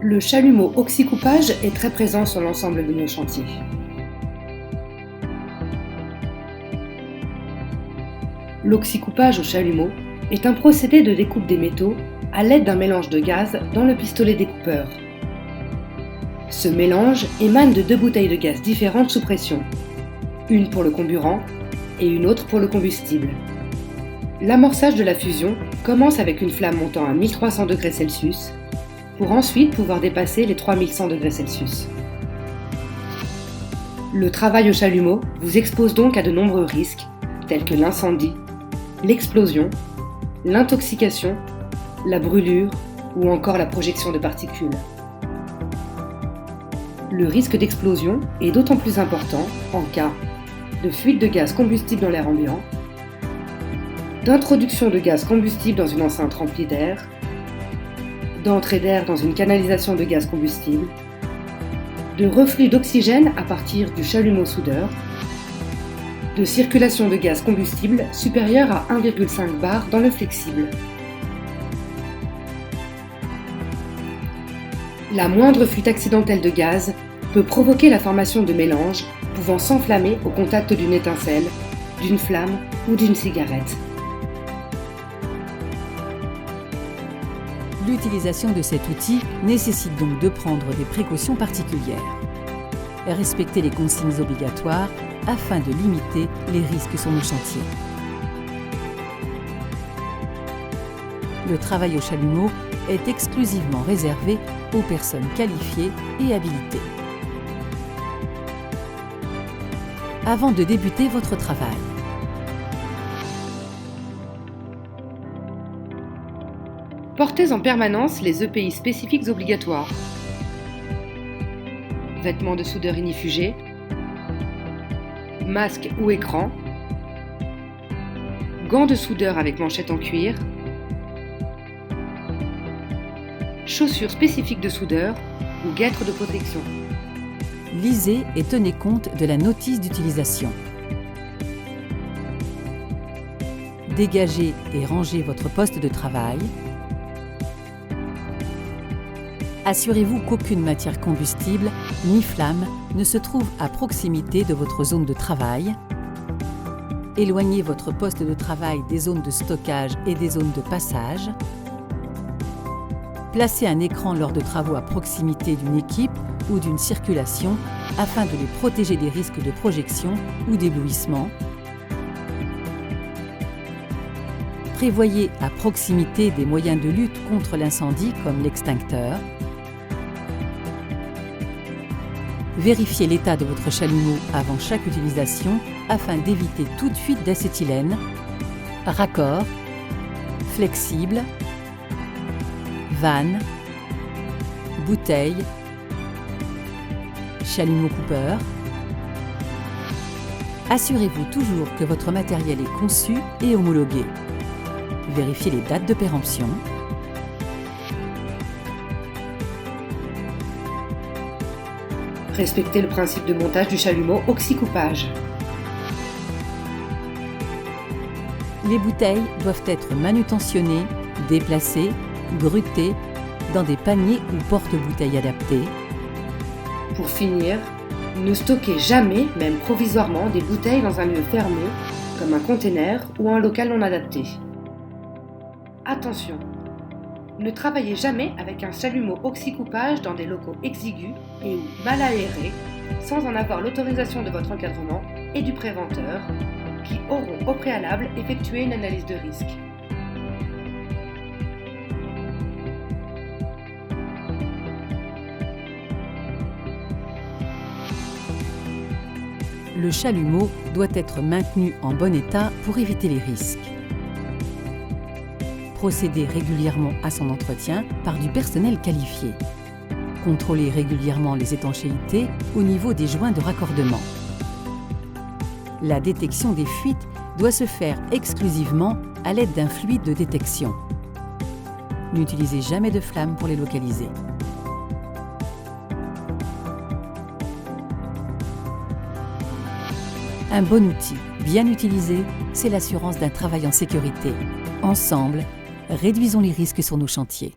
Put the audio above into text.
Le chalumeau oxycoupage est très présent sur l'ensemble de nos chantiers. L'oxycoupage au chalumeau est un procédé de découpe des métaux à l'aide d'un mélange de gaz dans le pistolet découpeur. Ce mélange émane de deux bouteilles de gaz différentes sous pression, une pour le comburant et une autre pour le combustible. L'amorçage de la fusion commence avec une flamme montant à 1300 degrés Celsius pour ensuite pouvoir dépasser les 3100 degrés Celsius. Le travail au chalumeau vous expose donc à de nombreux risques tels que l'incendie, l'explosion, l'intoxication, la brûlure ou encore la projection de particules. Le risque d'explosion est d'autant plus important en cas de fuite de gaz combustible dans l'air ambiant, d'introduction de gaz combustible dans une enceinte remplie d'air, d'entrée d'air dans une canalisation de gaz combustible, de reflux d'oxygène à partir du chalumeau soudeur, de circulation de gaz combustible supérieure à 1,5 bar dans le flexible. La moindre fuite accidentelle de gaz peut provoquer la formation de mélanges pouvant s'enflammer au contact d'une étincelle, d'une flamme ou d'une cigarette. L'utilisation de cet outil nécessite donc de prendre des précautions particulières. Respectez les consignes obligatoires afin de limiter les risques sur nos chantiers. Le travail au chalumeau est exclusivement réservé aux personnes qualifiées et habilitées. Avant de débuter votre travail, portez en permanence les EPI spécifiques obligatoires. Vêtements de soudeur ignifugés, masque ou écran, gants de soudeur avec manchette en cuir, chaussures spécifiques de soudeur ou guêtres de protection. lisez et tenez compte de la notice d'utilisation. Dégagez et rangez votre poste de travail. Assurez-vous qu'aucune matière combustible ni flamme ne se trouve à proximité de votre zone de travail. Éloignez votre poste de travail des zones de stockage et des zones de passage. Placez un écran lors de travaux à proximité d'une équipe ou d'une circulation afin de les protéger des risques de projection ou d'éblouissement. Prévoyez à proximité des moyens de lutte contre l'incendie comme l'extincteur. Vérifiez l'état de votre chalumeau avant chaque utilisation afin d'éviter toute fuite d'acétylène, raccord, flexible, vanne, bouteille, chalumeau coupeur. Assurez-vous toujours que votre matériel est conçu et homologué. Vérifiez les dates de péremption. Respectez le principe de montage du chalumeau oxycoupage. Les bouteilles doivent être manutentionnées, déplacées, brutées dans des paniers ou porte-bouteilles adaptés. Pour finir, ne stockez jamais, même provisoirement, des bouteilles dans un lieu fermé, comme un container ou un local non adapté. Attention, ne travaillez jamais avec un chalumeau oxycoupage dans des locaux exigus et ou mal aérés, sans en avoir l'autorisation de votre encadrement et du préventeur, qui auront au préalable effectué une analyse de risque. Le chalumeau doit être maintenu en bon état pour éviter les risques. Procédez régulièrement à son entretien par du personnel qualifié. Contrôlez régulièrement les étanchéités au niveau des joints de raccordement. La détection des fuites doit se faire exclusivement à l'aide d'un fluide de détection. N'utilisez jamais de flamme pour les localiser. Un bon outil, bien utilisé, c'est l'assurance d'un travail en sécurité. Ensemble, réduisons les risques sur nos chantiers.